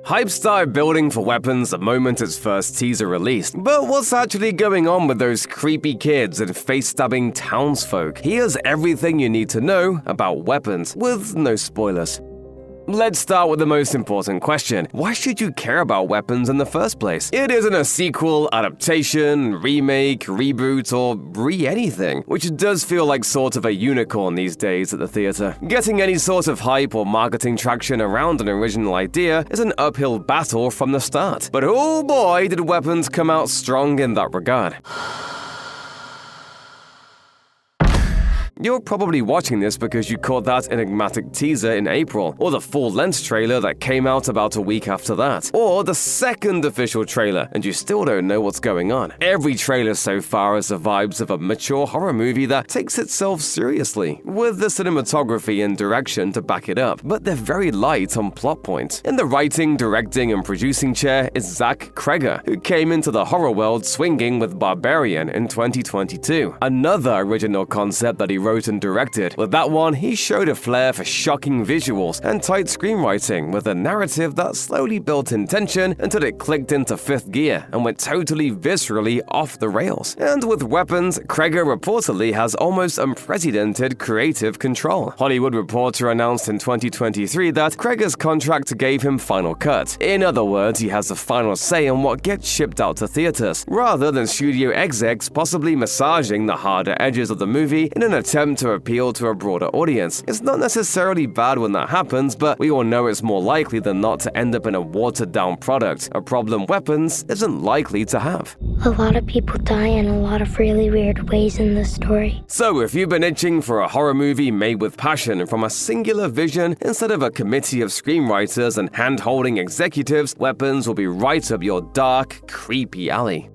Hype started building for Weapons the moment its first teaser released. But what's actually going on with those creepy kids and face-stabbing townsfolk? Here's everything you need to know about Weapons, with no spoilers. Let's start with the most important question. Why should you care about Weapons in the first place? It isn't a sequel, adaptation, remake, reboot, or re-anything, which does feel like sort of a unicorn these days at the theater. Getting any sort of hype or marketing traction around an original idea is an uphill battle from the start. But oh boy, did Weapons come out strong in that regard. You're probably watching this because you caught that enigmatic teaser in April, or the full-length trailer that came out about a week after that, or the second official trailer, and you still don't know what's going on. Every trailer so far has the vibes of a mature horror movie that takes itself seriously, with the cinematography and direction to back it up, but they're very light on plot points. In the writing, directing, and producing chair is Cregger, who came into the horror world swinging with Barbarian in 2022, another original concept that he wrote and directed. With that one, he showed a flair for shocking visuals and tight screenwriting with a narrative that slowly built in tension until it clicked into fifth gear and went totally viscerally off the rails. And with Weapons, Cregger reportedly has almost unprecedented creative control. Hollywood Reporter announced in 2023 that Cregger's contract gave him final cut. In other words, he has the final say on what gets shipped out to theaters, rather than studio execs possibly massaging the harder edges of the movie in an attempt to appeal to a broader audience. It's not necessarily bad when that happens, but we all know it's more likely than not to end up in a watered-down product, a problem Weapons isn't likely to have. A lot of people die in a lot of really weird ways in this story. So if you've been itching for a horror movie made with passion from a singular vision instead of a committee of screenwriters and hand-holding executives, Weapons will be right up your dark, creepy alley.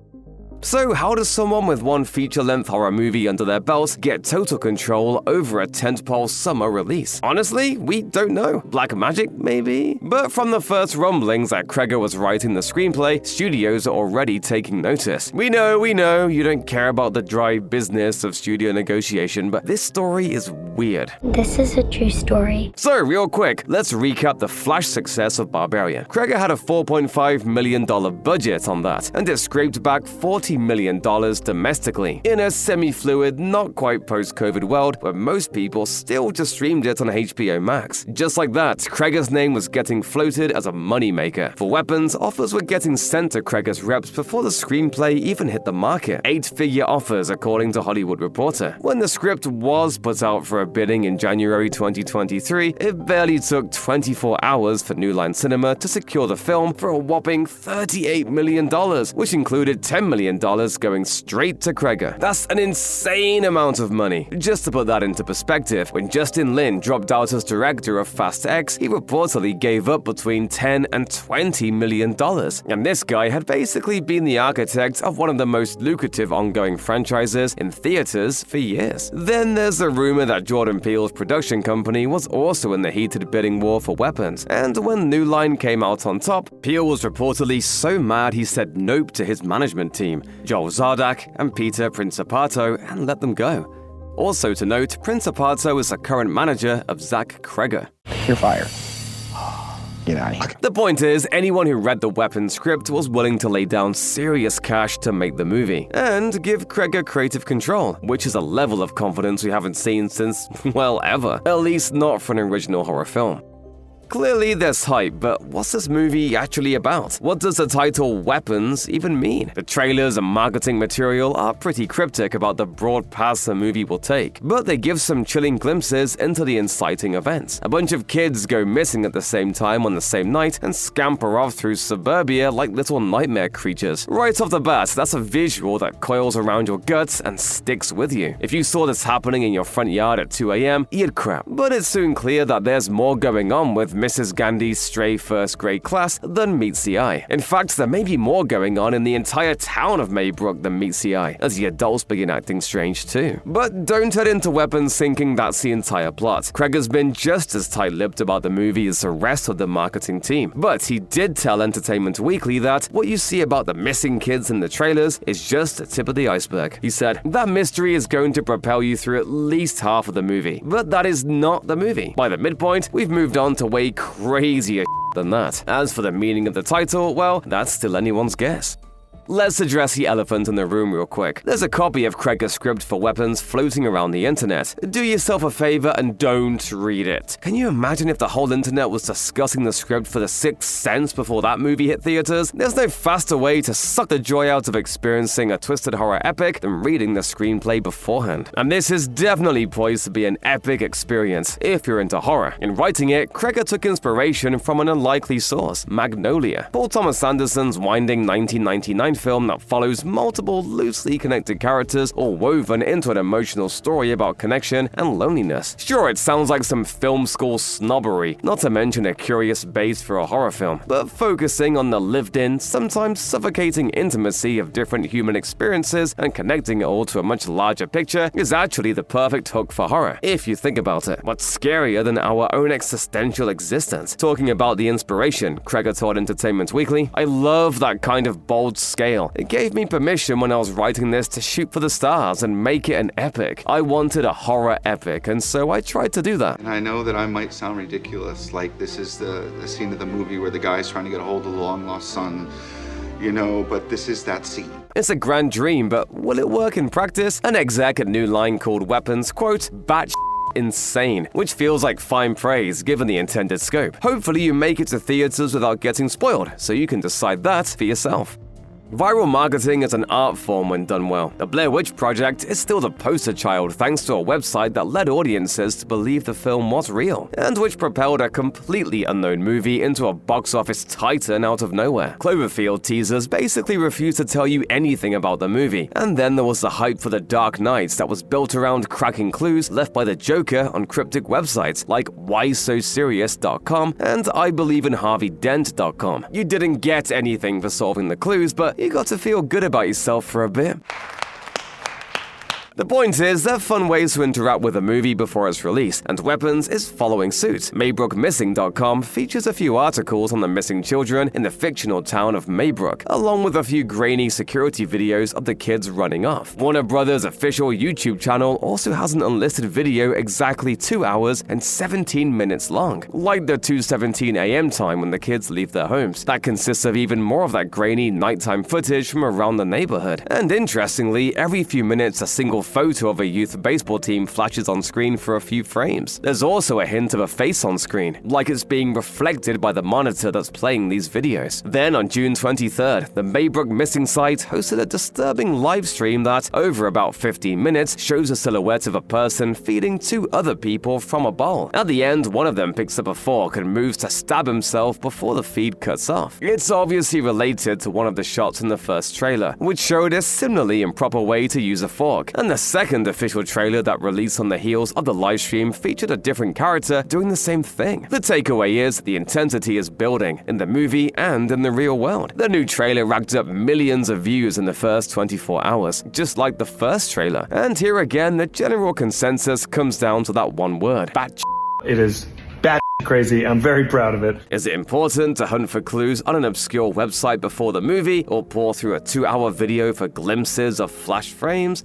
So how does someone with one feature-length horror movie under their belt get total control over a tentpole summer release? Honestly, we don't know. Black magic, maybe? But from the first rumblings that Cregger was writing the screenplay, studios are already taking notice. We know, you don't care about the dry business of studio negotiation, but this story is weird. This is a true story. So, real quick, let's recap the flash success of Barbarian. Cregger had a $4.5 million budget on that, and it scraped back $40 million domestically, in a semi-fluid, not quite post-COVID world where most people still just streamed it on HBO Max. Just like that, Cregger's name was getting floated as a moneymaker. For Weapons, offers were getting sent to Cregger's reps before the screenplay even hit the market. 8-figure offers, according to Hollywood Reporter. When the script was put out for a bidding in January 2023, it barely took 24 hours for New Line Cinema to secure the film for a whopping $38 million, which included $10 million going straight to Cregger. That's an insane amount of money. Just to put that into perspective, when Justin Lin dropped out as director of Fast X, he reportedly gave up between $10 and $20 million. And this guy had basically been the architect of one of the most lucrative ongoing franchises in theaters for years. Then there's the rumor that Jordan Peele's production company was also in the heated bidding war for Weapons. And when New Line came out on top, Peele was reportedly so mad he said nope to his management team, Joel Zardak and Peter Principato, and let them go. Also to note, Principato is the current manager of Cregger. You're fired. Get out of here. The point is, anyone who read the Weapons script was willing to lay down serious cash to make the movie, and give Cregger creative control, which is a level of confidence we haven't seen since, well, ever. At least not for an original horror film. Clearly there's hype, but what's this movie actually about? What does the title Weapons even mean? The trailers and marketing material are pretty cryptic about the broad paths the movie will take, but they give some chilling glimpses into the inciting events. A bunch of kids go missing at the same time on the same night and scamper off through suburbia like little nightmare creatures. Right off the bat, that's a visual that coils around your guts and sticks with you. If you saw this happening in your front yard at 2 a.m., you'd crap. But it's soon clear that there's more going on with Mrs. Gandhi's stray first-grade class than meets the eye. In fact, there may be more going on in the entire town of Maybrook than meets the eye, as the adults begin acting strange too. But don't head into Weapons thinking that's the entire plot. Cregger's been just as tight-lipped about the movie as the rest of the marketing team. But he did tell Entertainment Weekly that what you see about the missing kids in the trailers is just the tip of the iceberg. He said, that mystery is going to propel you through at least half of the movie. But that is not the movie. By the midpoint, we've moved on to way crazier than that. As for the meaning of the title, well, that's still anyone's guess. Let's address the elephant in the room real quick. There's a copy of Cregger's script for weapons floating around the internet. Do yourself a favor and don't read it. Can you imagine if the whole internet was discussing the script for The Sixth Sense before that movie hit theaters? There's no faster way to suck the joy out of experiencing a twisted horror epic than reading the screenplay beforehand. And this is definitely poised to be an epic experience if you're into horror. In writing it, Cregger took inspiration from an unlikely source, Magnolia, Paul Thomas Anderson's winding 1999 film that follows multiple loosely connected characters all woven into an emotional story about connection and loneliness. Sure, it sounds like some film school snobbery, not to mention a curious base for a horror film, but focusing on the lived-in, sometimes suffocating intimacy of different human experiences and connecting it all to a much larger picture is actually the perfect hook for horror, if you think about it. What's scarier than our own existential existence? Talking about the inspiration, Cregger told Entertainment Weekly, I love that kind of bold scale. It gave me permission when I was writing this to shoot for the stars and make it an epic. I wanted a horror epic, and so I tried to do that. And I know that I might sound ridiculous, like this is the scene of the movie where the guy's trying to get a hold of the long-lost son, you know, but this is that scene. It's a grand dream, but will it work in practice? An exec at New Line called Weapons, quote, batch insane, which feels like fine praise given the intended scope. Hopefully you make it to theaters without getting spoiled, so you can decide that for yourself. Viral marketing is an art form when done well. The Blair Witch Project is still the poster child thanks to a website that led audiences to believe the film was real, and which propelled a completely unknown movie into a box office titan out of nowhere. Cloverfield teasers basically refused to tell you anything about the movie, and then there was the hype for The Dark Knight that was built around cracking clues left by the Joker on cryptic websites like whysoserious.com and IBelieveInHarveyDent.com. You didn't get anything for solving the clues, but you got to feel good about yourself for a bit. The point is, they're fun ways to interact with a movie before it's released, and Weapons is following suit. MaybrookMissing.com features a few articles on the missing children in the fictional town of Maybrook, along with a few grainy security videos of the kids running off. Warner Brothers' official YouTube channel also has an unlisted video exactly 2 hours and 17 minutes long, like the 2:17 a.m. time when the kids leave their homes. That consists of even more of that grainy nighttime footage from around the neighborhood. And interestingly, every few minutes a single photo of a youth baseball team flashes on screen for a few frames. There's also a hint of a face on screen, like it's being reflected by the monitor that's playing these videos. Then on June 23rd, the Maybrook Missing site hosted a disturbing live stream that, over about 15 minutes, shows a silhouette of a person feeding 2 other people from a bowl. At the end, one of them picks up a fork and moves to stab himself before the feed cuts off. It's obviously related to one of the shots in the first trailer, which showed a similarly improper way to use a fork, and the second official trailer that released on the heels of the livestream featured a different character doing the same thing. The takeaway is the intensity is building in the movie and in the real world. The new trailer racked up millions of views in the first 24 hours, just like the first trailer. And here again, the general consensus comes down to that one word: batch. It is bat crazy. I'm very proud of it. Is it important to hunt for clues on an obscure website before the movie, or pour through a 2-hour video for glimpses of flash frames?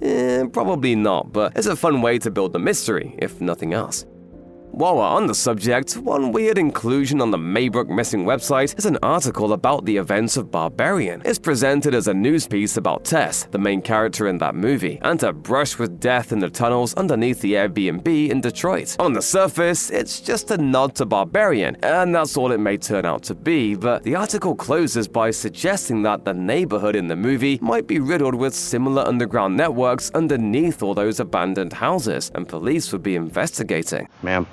Probably not, but it's a fun way to build the mystery, if nothing else. While we're on the subject, one weird inclusion on the Maybrook Missing website is an article about the events of Barbarian. It's presented as a news piece about Tess, the main character in that movie, and her brush with death in the tunnels underneath the Airbnb in Detroit. On the surface, it's just a nod to Barbarian, and that's all it may turn out to be, but the article closes by suggesting that the neighborhood in the movie might be riddled with similar underground networks underneath all those abandoned houses, and police would be investigating. Ma'am,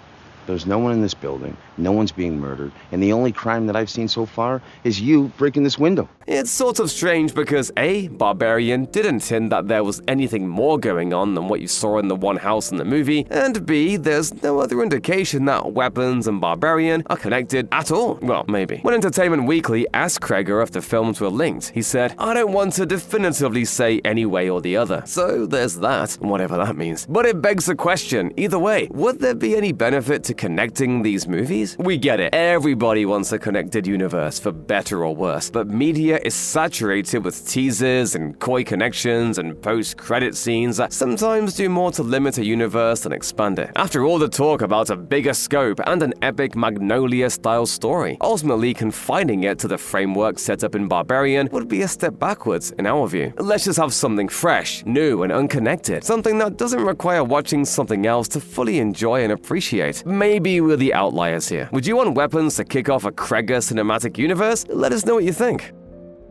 there's no one in this building, no one's being murdered, and the only crime that I've seen so far is you breaking this window. It's sort of strange because A, Barbarian didn't hint that there was anything more going on than what you saw in the one house in the movie, and B, there's no other indication that Weapons and Barbarian are connected at all. Well, maybe. When Entertainment Weekly asked Cregger if the films were linked, he said, I don't want to definitively say any way or the other. So there's that, whatever that means. But it begs the question, either way, would there be any benefit to connecting these movies? We get it, everybody wants a connected universe, for better or worse, but media is saturated with teasers and coy connections and post-credit scenes that sometimes do more to limit a universe than expand it. After all the talk about a bigger scope and an epic Magnolia-style story, ultimately confining it to the framework set up in Barbarian would be a step backwards in our view. Let's just have something fresh, new, and unconnected, something that doesn't require watching something else to fully enjoy and appreciate. Maybe we're the outliers here. Would you want Weapons to kick off a Cregger cinematic universe? Let us know what you think.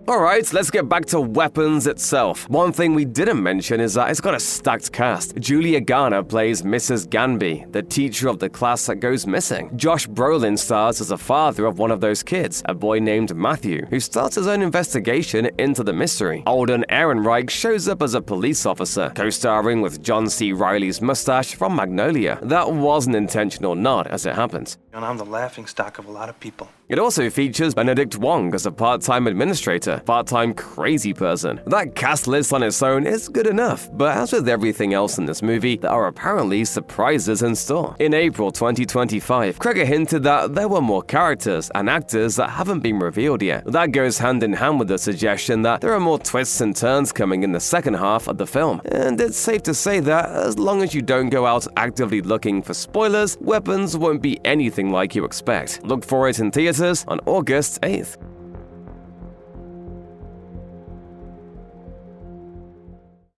Alright, let's get back to Weapons itself. One thing we didn't mention is that it's got a stacked cast. Julia Garner plays Mrs. Ganby, the teacher of the class that goes missing. Josh Brolin stars as a father of one of those kids, a boy named Matthew, who starts his own investigation into the mystery. Alden Ehrenreich shows up as a police officer, co-starring with John C. Reilly's mustache from Magnolia. That was an intentional nod, as it happens. And I'm the laughingstock of a lot of people. It also features Benedict Wong as a part-time administrator, part-time crazy person. That cast list on its own is good enough, but as with everything else in this movie, there are apparently surprises in store. In April 2025, Cregger hinted that there were more characters and actors that haven't been revealed yet. That goes hand in hand with the suggestion that there are more twists and turns coming in the second half of the film. And it's safe to say that as long as you don't go out actively looking for spoilers, Weapons won't be anything like you expect. Look for it in theaters on August 8th.